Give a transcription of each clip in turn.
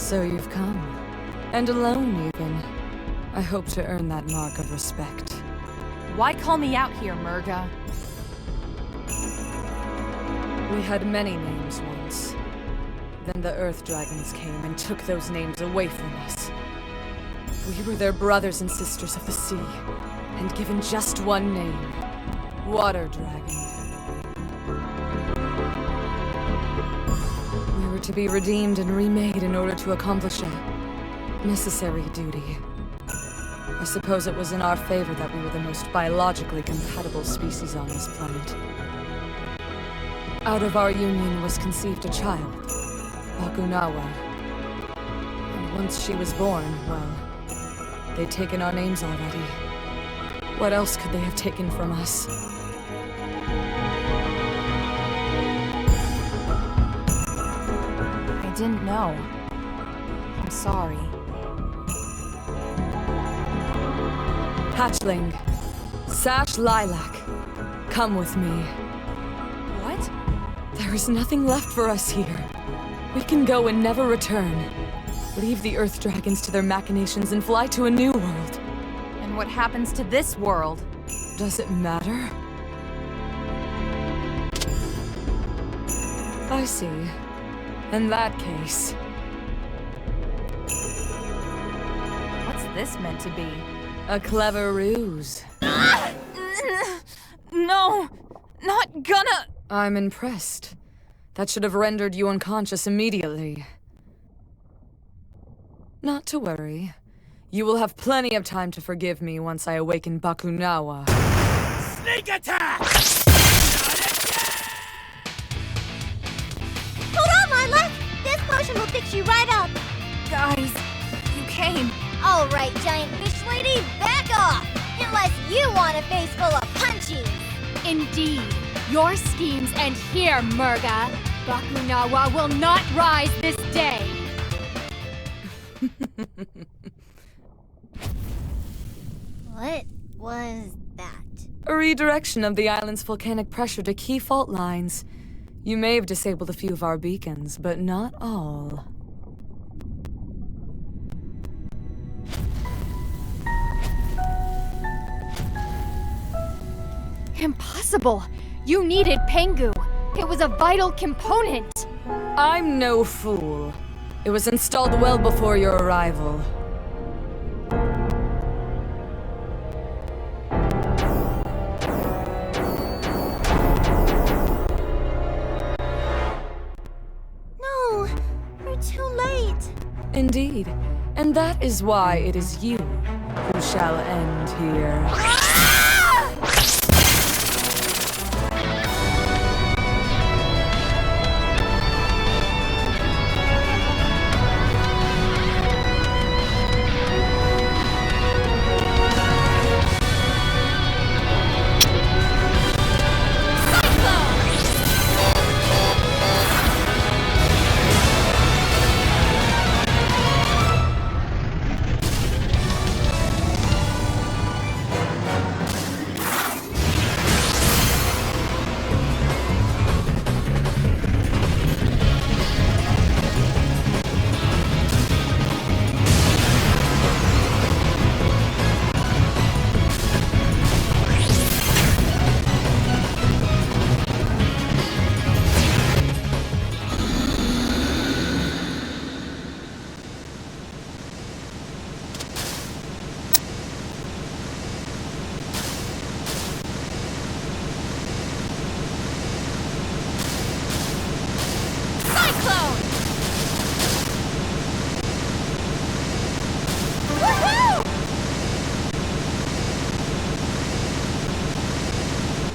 So you've come. And alone, even. I hope to earn that mark of respect. Why call me out here, Murga? We had many names once. Then the Earth Dragons came and took those names away from us. We were their brothers and sisters of the sea, and given just one name. Water Dragon. We were to be redeemed and remade in order to accomplish a necessary duty. I suppose it was in our favor that we were the most biologically compatible species on this planet. Out of our union was conceived a child, Bakunawa. And once she was born, well, they'd taken our names already. What else could they have taken from us? I didn't know. I'm sorry. Hatchling, Sash Lilac, come with me. What? There is nothing left for us here. We can go and never return. Leave the Earth Dragons to their machinations and fly to a new world. And what happens to this world? Does it matter? I see. In that case... What's this meant to be? A clever ruse. No! Not gonna... I'm impressed. That should have rendered you unconscious immediately. Not to worry. You will have plenty of time to forgive me once I awaken Bakunawa. Sneak attack! Hold on, Lila! This potion will fix you right up! Guys, you came. All right, giant fish lady, back off! Unless you want a face full of punchies! Indeed. Your schemes end here, Murga. Bakunawa will not rise this day. What was that? A redirection of the island's volcanic pressure to key fault lines. You may have disabled a few of our beacons, but not all. Impossible. You needed Pengu. It was a vital component. I'm no fool. It was installed well before your arrival. No, we're too late. Indeed. And that is why it is you who shall end here.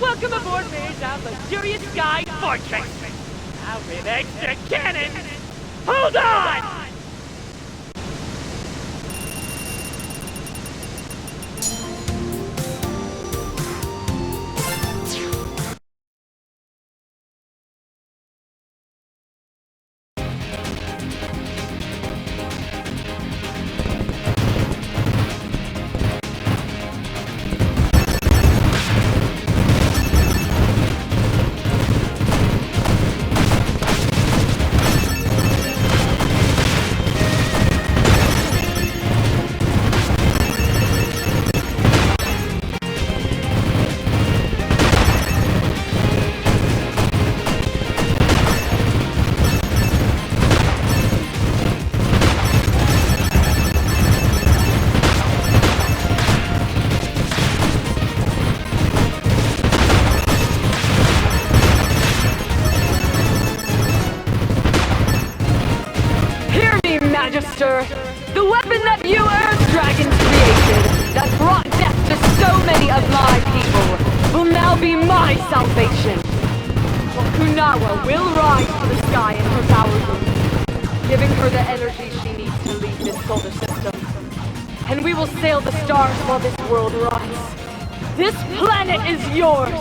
Welcome aboard Mayor's luxurious sky fortress! Now with extra cannons! Hold on! monster! The weapon that you Earth Dragons created, that brought death to so many of my people, will now be my salvation! Bakunawa will rise to the sky in her power boost, giving her the energy she needs to leave this solar system. And we will sail the stars while this world rots. This planet is yours!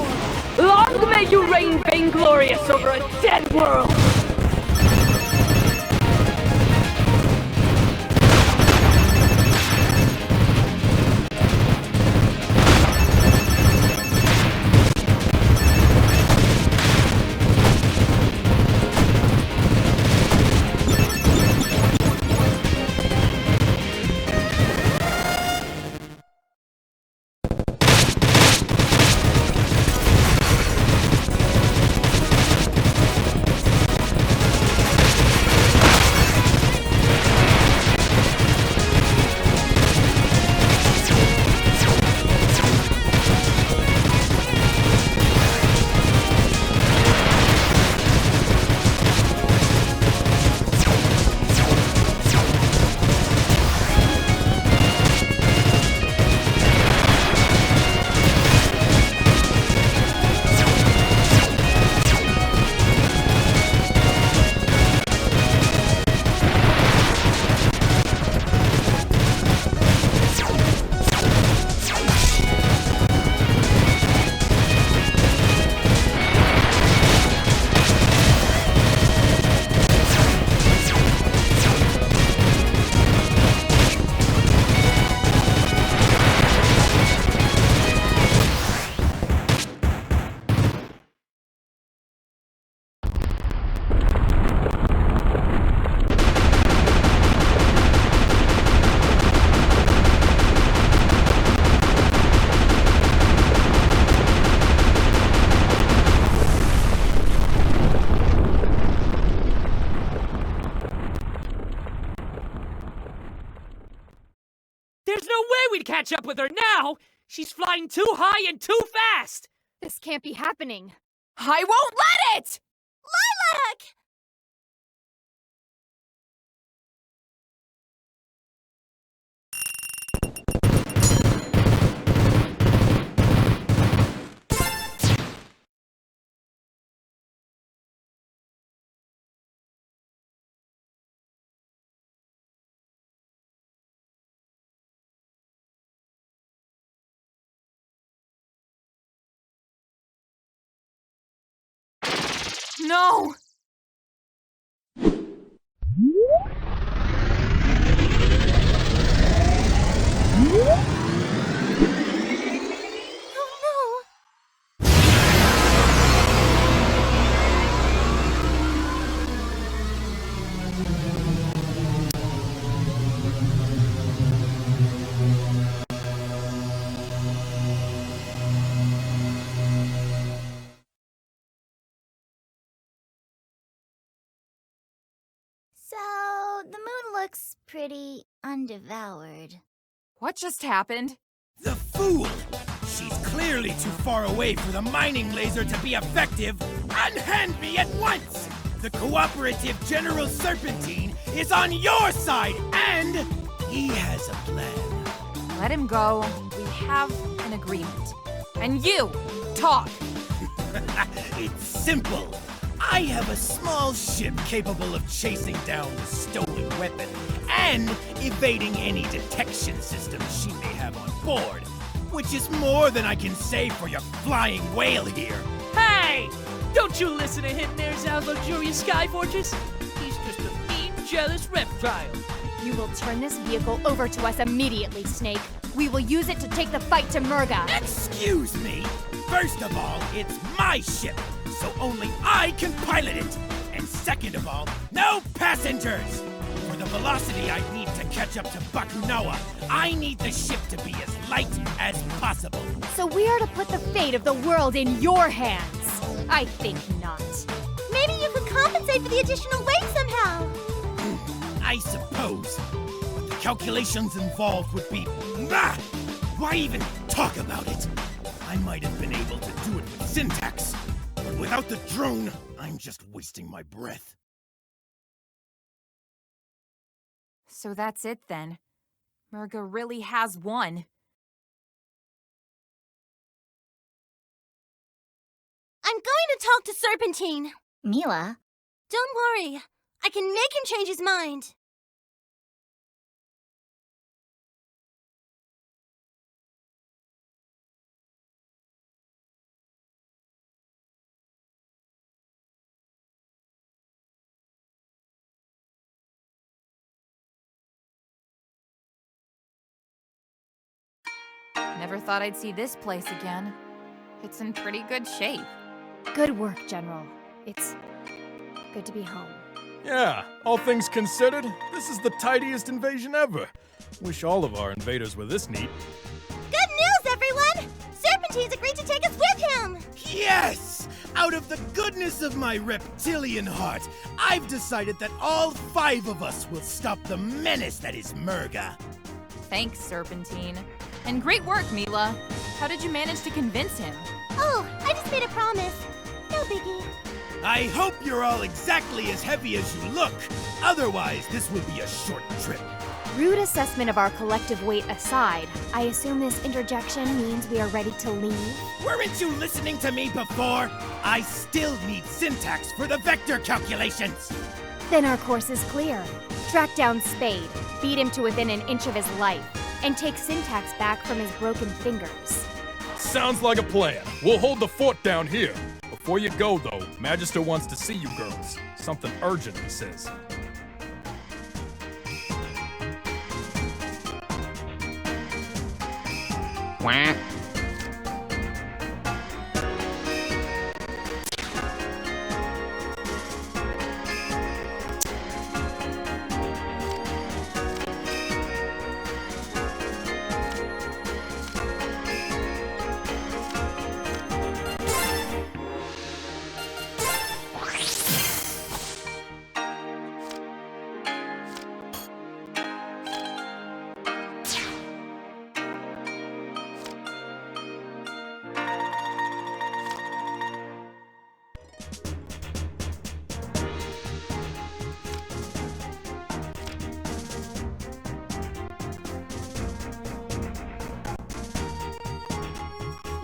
Long may you reign vainglorious over a dead world! There's no way we'd catch up with her now! She's flying too high and too fast! This can't be happening. I won't let it! Lilac! No! Oh So, the moon looks pretty undevoured. What just happened? The fool! She's clearly too far away for the mining laser to be effective. Unhand me at once! The cooperative General Serpentine is on your side, and he has a plan. Let him go. We have an agreement. And you, talk! It's simple. I have a small ship capable of chasing down the stolen weapon and evading any detection system she may have on board, which is more than I can say for your flying whale here. Hey! Don't you listen to him, Neera's luxurious sky fortress? He's just a mean, jealous reptile. You will turn this vehicle over to us immediately, Snake. We will use it to take the fight to Murga. Excuse me! First of all, it's my ship, so only I can pilot it. And second of all, no passengers! For the velocity I need to catch up to Bakunawa, I need the ship to be as light as possible. So we are to put the fate of the world in your hands? I think not. Maybe you could compensate for the additional weight somehow. I suppose. But the calculations involved would be... Ah! Why even talk about it? I might have been able to do it with syntax, but without the drone, I'm just wasting my breath. So that's it then. Murga really has won. I'm going to talk to Serpentine. Milla? Don't worry. I can make him change his mind. Never thought I'd see this place again. It's in pretty good shape. Good work, General. It's good to be home. Yeah, all things considered, this is the tidiest invasion ever. Wish all of our invaders were this neat. Good news, everyone! Serpentine's agreed to take us with him! Yes! Out of the goodness of my reptilian heart, I've decided that all 5 of us will stop the menace that is Murga. Thanks, Serpentine. And great work, Milla. How did you manage to convince him? Oh, I just made a promise. No biggie. I hope you're all exactly as heavy as you look. Otherwise, this will be a short trip. Rude assessment of our collective weight aside, I assume this interjection means we are ready to leave? Weren't you listening to me before? I still need syntax for the vector calculations. Then our course is clear. Track down Spade, beat him to within an inch of his life, and take syntax back from his broken fingers. Sounds like a plan. We'll hold the fort down here. Before you go, though, Magister wants to see you girls. Something urgent, he says. Quack.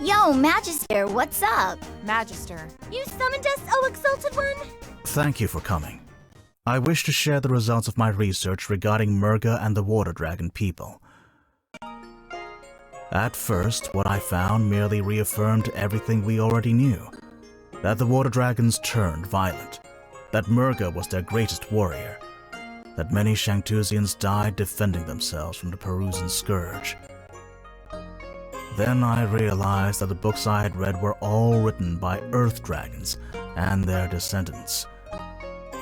Yo, Magister, what's up? Magister. You summoned us, oh exalted one? Thank you for coming. I wish to share the results of my research regarding Murga and the Water Dragon people. At first, what I found merely reaffirmed everything we already knew. That the Water Dragons turned violent. That Murga was their greatest warrior. That many Shangtusians died defending themselves from the Perusian scourge. Then I realized that the books I had read were all written by Earth Dragons and their descendants.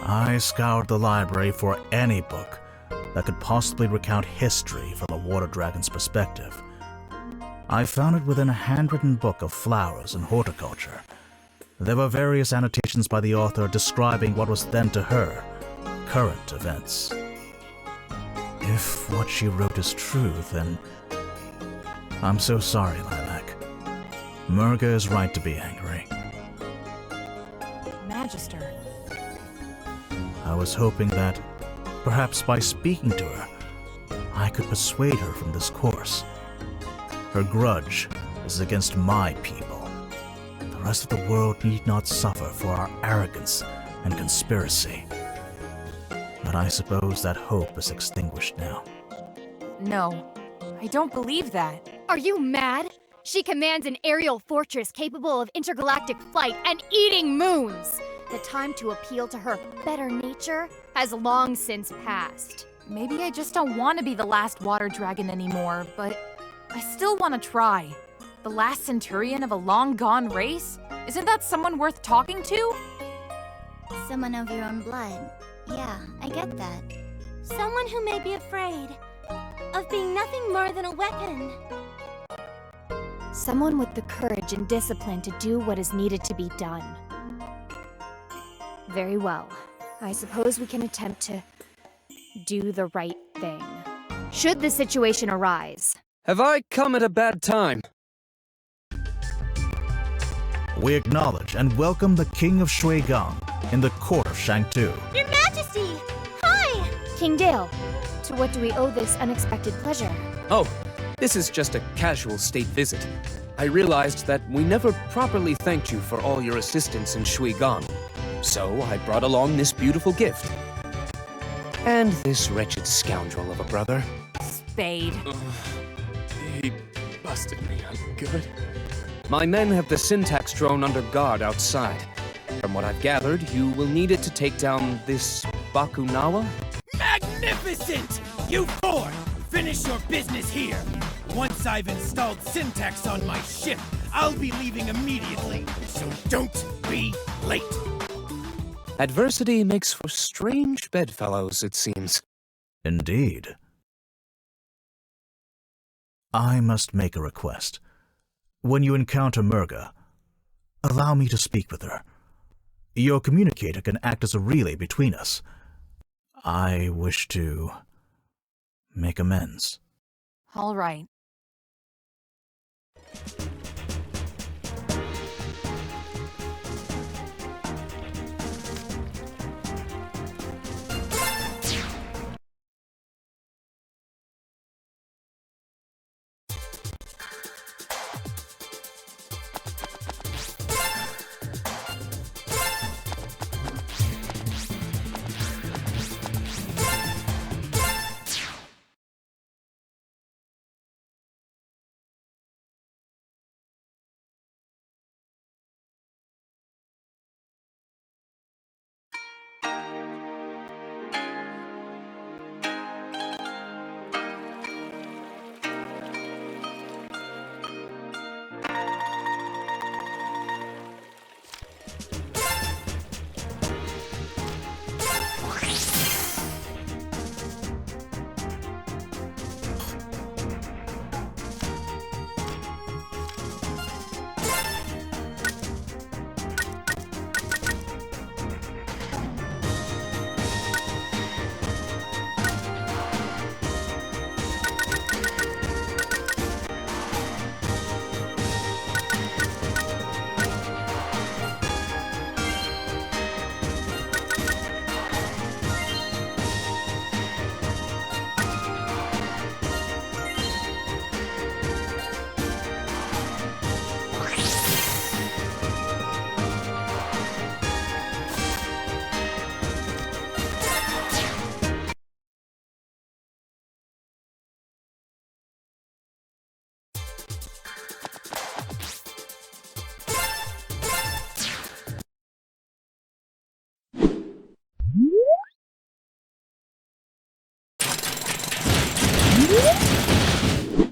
I scoured the library for any book that could possibly recount history from a Water Dragon's perspective. I found it within a handwritten book of flowers and horticulture. There were various annotations by the author describing what was then to her current events. If what she wrote is true, then I'm so sorry, Lilac. Murga is right to be angry. Magister. I was hoping that, perhaps by speaking to her, I could persuade her from this course. Her grudge is against my people. The rest of the world need not suffer for our arrogance and conspiracy. But I suppose that hope is extinguished now. No, I don't believe that. Are you mad? She commands an aerial fortress capable of intergalactic flight and eating moons! The time to appeal to her better nature has long since passed. Maybe I just don't want to be the last water dragon anymore, but I still want to try. The last centurion of a long-gone race? Isn't that someone worth talking to? Someone of your own blood. Yeah, I get that. Someone who may be afraid of being nothing more than a weapon. Someone with the courage and discipline to do what is needed to be done. Very well. I suppose we can attempt to do the right thing. Should the situation arise. Have I come at a bad time? We acknowledge and welcome the King of Shuigang in the court of Shangtu. Your Majesty! Hi! King Dale, To what do we owe this unexpected pleasure? Oh, this is just a casual state visit. I realized that we never properly thanked you for all your assistance in Shuigang. So I brought along this beautiful gift. And this wretched scoundrel of a brother. Spade. He busted me. I'm good. My men have the syntax drone under guard outside. From what I've gathered, you will need it to take down this Bakunawa? Magnificent! You four, finish your business here. Once I've installed syntax on my ship, I'll be leaving immediately, so don't be late. Adversity makes for strange bedfellows, it seems. Indeed. I must make a request. When you encounter Murga, allow me to speak with her. Your communicator can act as a relay between us. I wish to make amends. All right.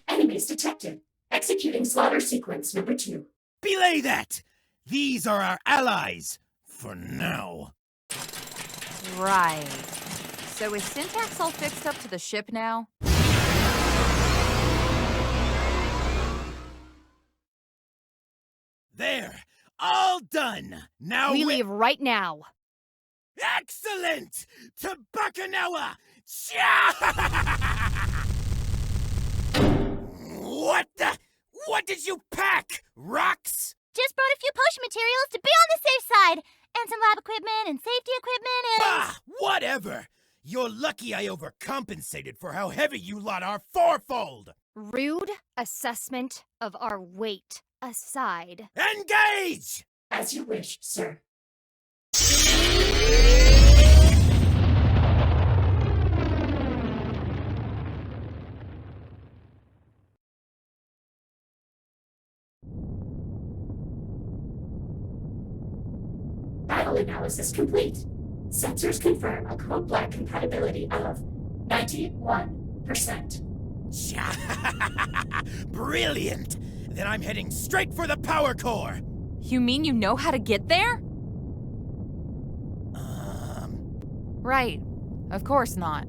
Enemies detected. Executing slaughter sequence number 2. Belay that! These are our allies. For now. Right. So is syntax all fixed up to the ship now? There! All done! Now We leave right now. Excellent! To Bakunawa! What the? What did you pack? Rocks? Just brought a few potion materials to be on the safe side. And some lab equipment and safety equipment and... Bah! Whatever! You're lucky I overcompensated for how heavy you lot are fourfold! Rude assessment of our weight aside. Engage! As you wish, sir. Battle analysis complete. Sensors confirm a code black compatibility of 91%. Brilliant! Then I'm heading straight for the power core! You mean you know how to get there? Right. Of course not.